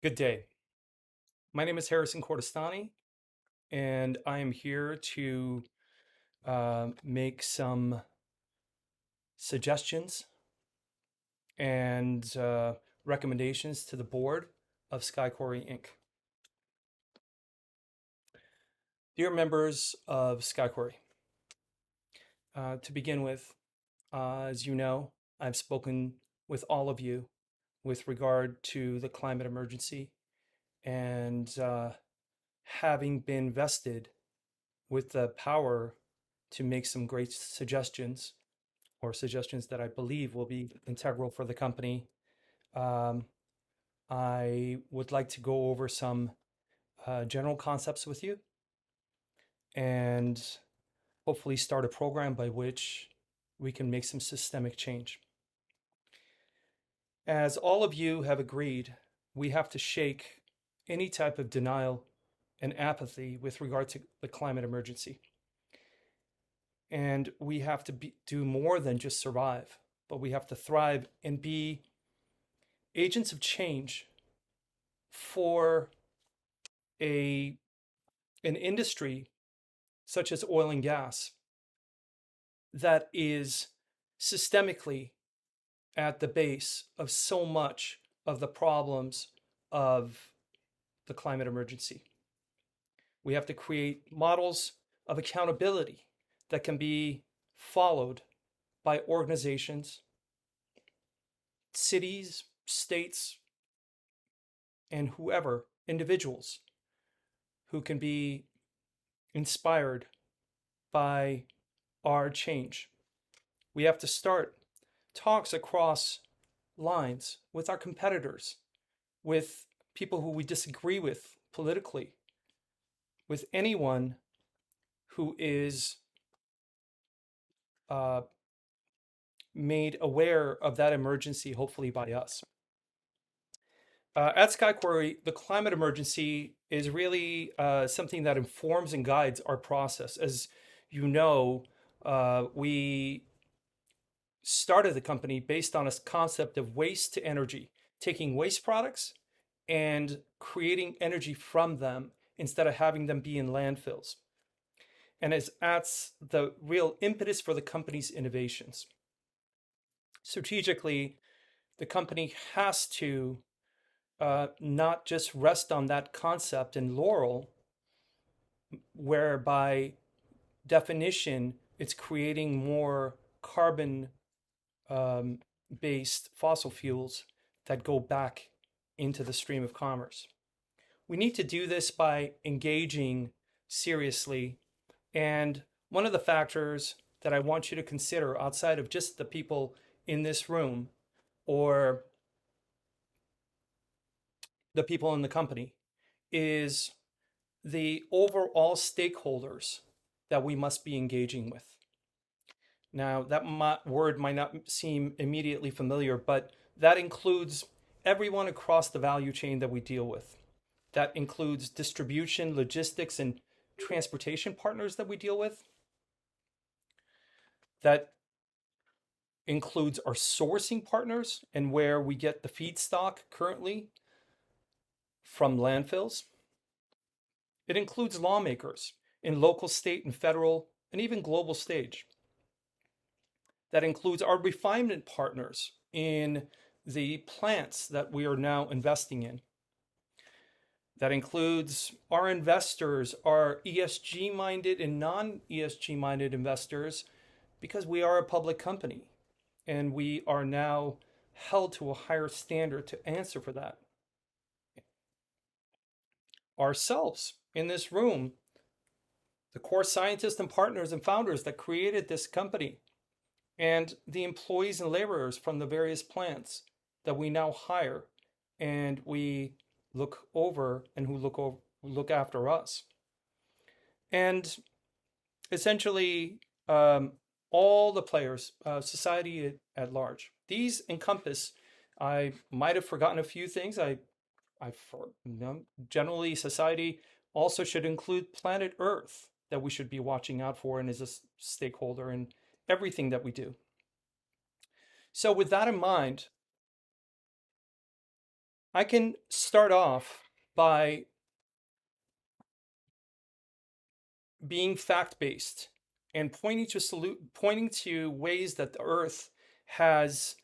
Good day. My name is Harrison Kordestani, and I am here to make some suggestions and recommendations to the board of Sky Quarry Inc. Dear members of Sky Quarry, to begin with, as you know, I've spoken with all of you with regard to the climate emergency and having been vested with the power to make some great suggestions or suggestions that I believe will be integral for the company. Um, I would like to go over some general concepts with you and hopefully start a program by which we can make some systemic change. As all of you have agreed, we have to shake any type of denial and apathy with regard to the climate emergency. And we have to do more than just survive, but we have to thrive and be agents of change for a an industry such as oil and gas that is systemically at the base of so much of the problems of the climate emergency. We have to create models of accountability that can be followed by organizations, cities, states, and whoever, individuals who can be inspired by our change. We have to start talks across lines with our competitors, with people who we disagree with politically, with anyone who is uh, made aware of that emergency, hopefully by us. At Sky Quarry, the climate emergency is really something that informs and guides our process. As you know, we started the company based on a concept of waste to energy, taking waste products and creating energy from them instead of having them be in landfills. And that's the real impetus for the company's innovations. Strategically, the company has to not just rest on that concept and laurel, where by definition it's creating more carbon based fossil fuels that go back into the stream of commerce. We need to do this by engaging seriously. And one of the factors that I want you to consider outside of just the people in this room or the people in the company is the overall stakeholders that we must be engaging with. Now, that word might not seem immediately familiar, but that includes everyone across the value chain that we deal with. That includes distribution, logistics, and transportation partners that we deal with. That includes our sourcing partners and where we get the feedstock currently from landfills. It includes lawmakers in local, state, and federal, and even global stage. That includes our refinement partners in the plants that we are now investing in. That includes our investors, our ESG minded and non ESG minded investors, because we are a public company and we are now held to a higher standard to answer for that. Ourselves in this room, the core scientists and partners and founders that created this company, and the employees and laborers from the various plants that we now hire and we look over and who look after us. And essentially, all the players, society at large. These encompass, I might have forgotten a few things. Generally, society also should include planet Earth that we should be watching out for and is a stakeholder in everything that we do. So, with that in mind, I can start off by being fact-based and pointing to ways that the Earth has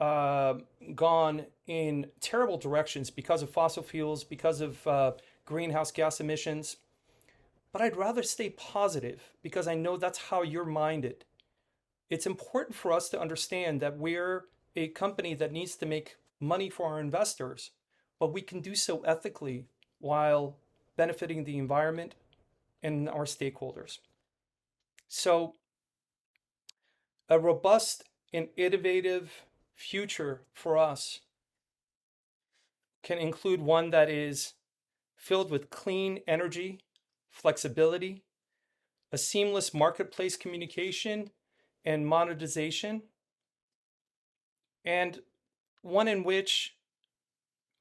uh, gone in terrible directions because of fossil fuels, because of greenhouse gas emissions. But I'd rather stay positive because I know that's how you're minded. It's important for us to understand that we're a company that needs to make money for our investors, but we can do so ethically while benefiting the environment and our stakeholders. So, a robust and innovative future for us can include one that is filled with clean energy, flexibility, a seamless marketplace communication and monetization, and one in which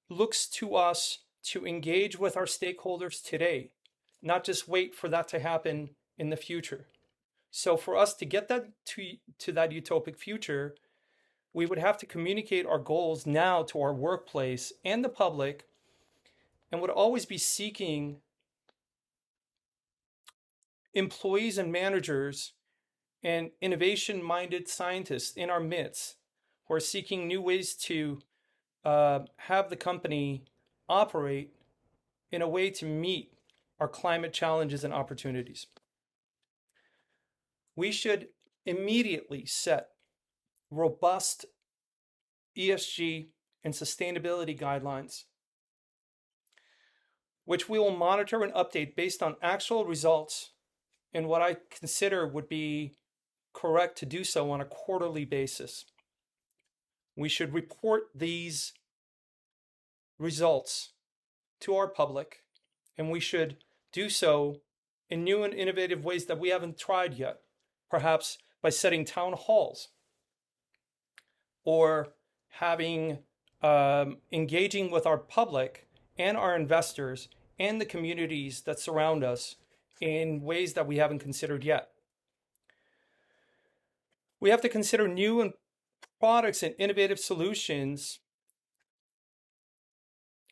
looks to us to engage with our stakeholders today, not just wait for that to happen in the future. So for us to get that to that utopic future, we would have to communicate our goals now to our workplace and the public, and would always be seeking employees and managers and innovation minded scientists in our midst who are seeking new ways to have the company operate in a way to meet our climate challenges and opportunities. We should immediately set robust ESG and sustainability guidelines, which we will monitor and update based on actual results and what I consider would be correct to do so on a quarterly basis. We should report these results to our public, and we should do so in new and innovative ways that we haven't tried yet, perhaps by setting town halls or having engaging with our public and our investors and the communities that surround us in ways that we haven't considered yet. We have to consider new products and innovative solutions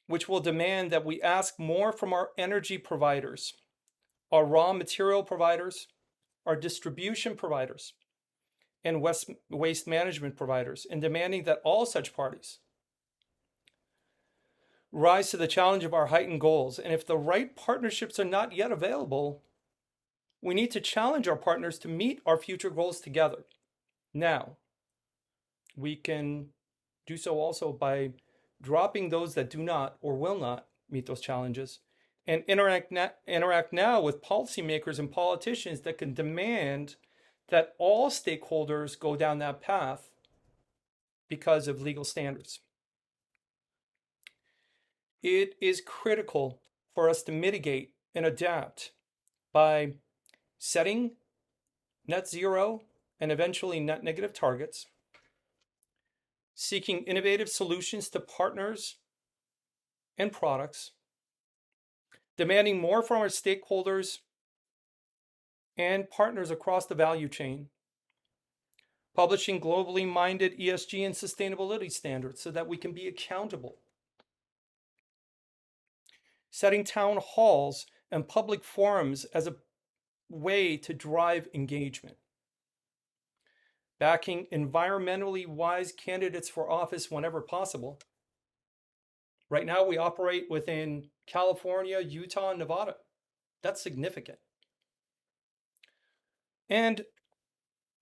which will demand that we ask more from our energy providers, our raw material providers, our distribution providers, and waste management providers, and demanding that all such parties rise to the challenge of our heightened goals. And if the right partnerships are not yet available, we need to challenge our partners to meet our future goals together. Now, we can do so also by dropping those that do not or will not meet those challenges and interact now with policymakers and politicians that can demand that all stakeholders go down that path because of legal standards. It is critical for us to mitigate and adapt by setting net zero and eventually net negative targets, seeking innovative solutions to partners and products, demanding more from our stakeholders and partners across the value chain, publishing globally minded ESG and sustainability standards so that we can be accountable, setting town halls and public forums as a way to drive engagement, backing environmentally wise candidates for office whenever possible. Right now, we operate within California, Utah, and Nevada. That's significant. And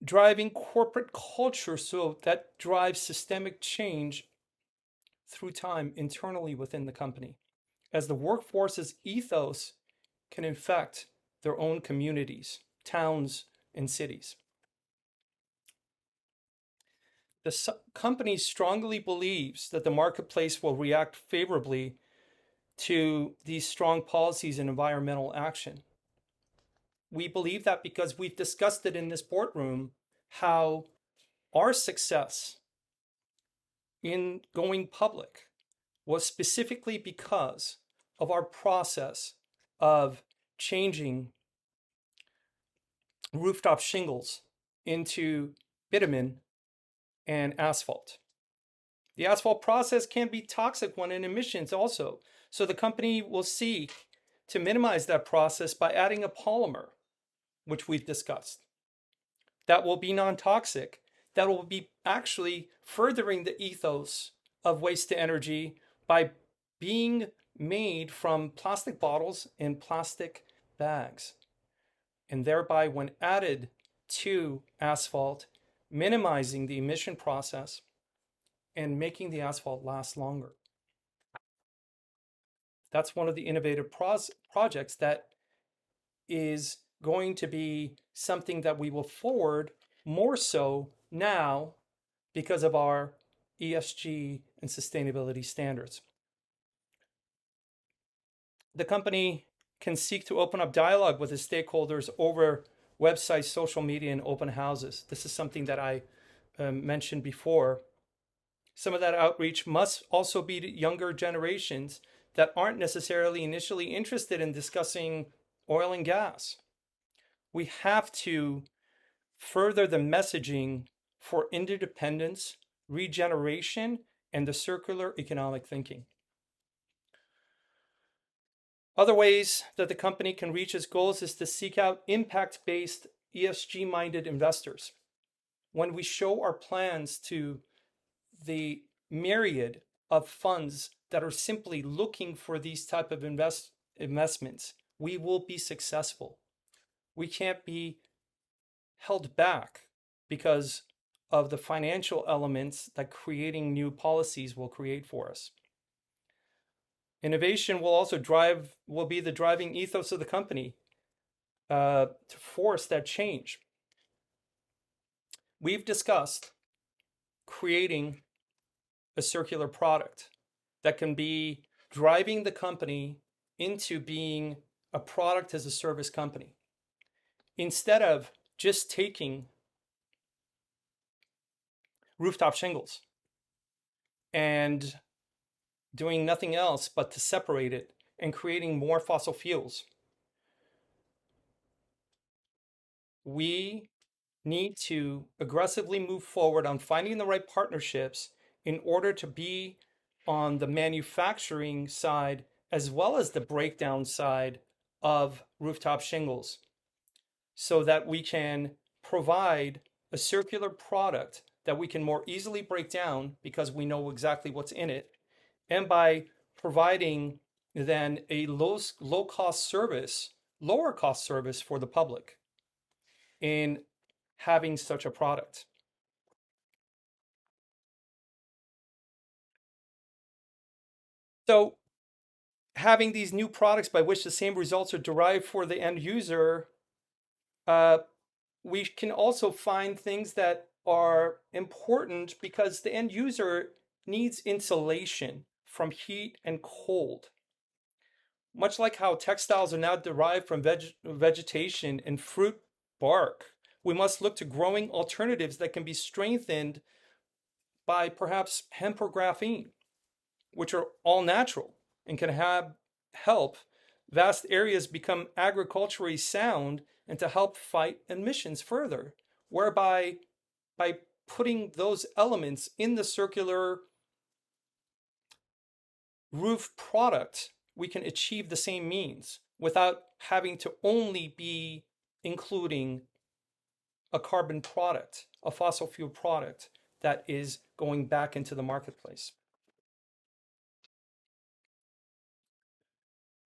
driving corporate culture so that drives systemic change through time internally within the company, as the workforce's ethos can infect their own communities, towns, and cities. The company strongly believes that the marketplace will react favorably to these strong policies and environmental action. We believe that because we've discussed it in this boardroom, how our success in going public was specifically because of our process of changing rooftop shingles into bitumen and asphalt. The asphalt process can be toxic when in emissions also. So the company will seek to minimize that process by adding a polymer, which we've discussed, that will be non toxic, that will be actually furthering the ethos of waste to energy by being made from plastic bottles and plastic bags. And thereby, when added to asphalt, minimizing the emission process and making the asphalt last longer. That's one of the innovative projects that is going to be something that we will forward more so now because of our ESG and sustainability standards. The company can seek to open up dialogue with its stakeholders over websites, social media, and open houses. This is something that I mentioned before. Some of that outreach must also be to younger generations that aren't necessarily initially interested in discussing oil and gas. We have to further the messaging for interdependence, regeneration, and the circular economic thinking. Other ways that the company can reach its goals is to seek out impact based, ESG minded investors. When we show our plans to the myriad of funds that are simply looking for these type of investments, we will be successful. We can't be held back because of the financial elements that creating new policies will create for us. Innovation will be the driving ethos of the company to force that change. We've discussed creating a circular product that can be driving the company into being a product as a service company. Instead of just taking rooftop shingles and doing nothing else but to separate it and creating more fossil fuels, we need to aggressively move forward on finding the right partnerships in order to be on the manufacturing side as well as the breakdown side of rooftop shingles so that we can provide a circular product that we can more easily break down because we know exactly what's in it, and by providing then a low cost service, lower cost service for the public in having such a product. So having these new products by which the same results are derived for the end user, uh, we can also find things that are important because the end user needs insulation from heat and cold. Much like how textiles are now derived from vegetation and fruit bark, we must look to growing alternatives that can be strengthened by perhaps hemp or graphene, which are all natural and can help vast areas become agriculturally sound and to help fight emissions further, whereby by putting those elements in the circular roof product, we can achieve the same means without having to only be including a carbon product, a fossil fuel product that is going back into the marketplace.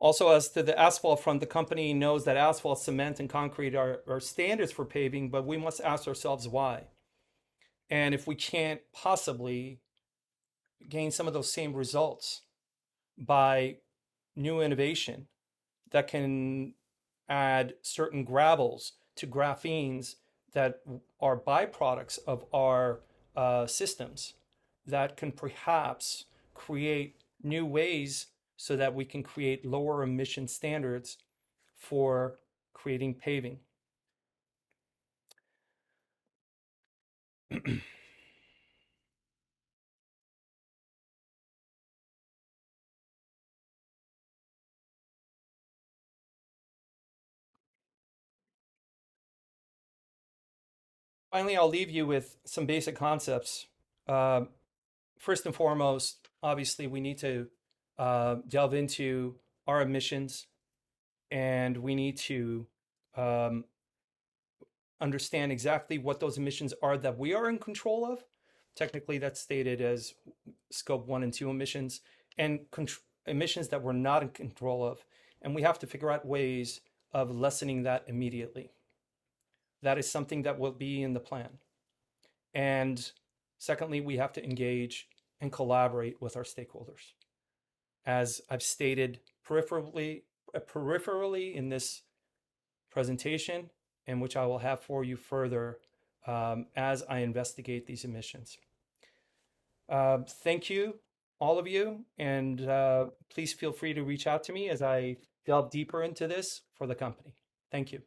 Also, as to the asphalt front, the company knows that asphalt, cement, and concrete are standards for paving, but we must ask ourselves why. And if we can't possibly gain some of those same results by new innovation that can add certain gravels to graphenes that are byproducts of our systems that can perhaps create new ways so that we can create lower emission standards for creating paving. Finally, I'll leave you with some basic concepts. first and foremost, obviously, we need to delve into our emissions, and we need to um, understand exactly what those emissions are that we are in control of. Technically, that's stated as scope 1 and 2 emissions, and emissions that we're not in control of. And we have to figure out ways of lessening that immediately. That is something that will be in the plan. And secondly, we have to engage and collaborate with our stakeholders. As I've stated peripherally in this presentation, and which I will have for you further as I investigate these emissions. Thank you, all of you, and please feel free to reach out to me as I delve deeper into this for the company. Thank you.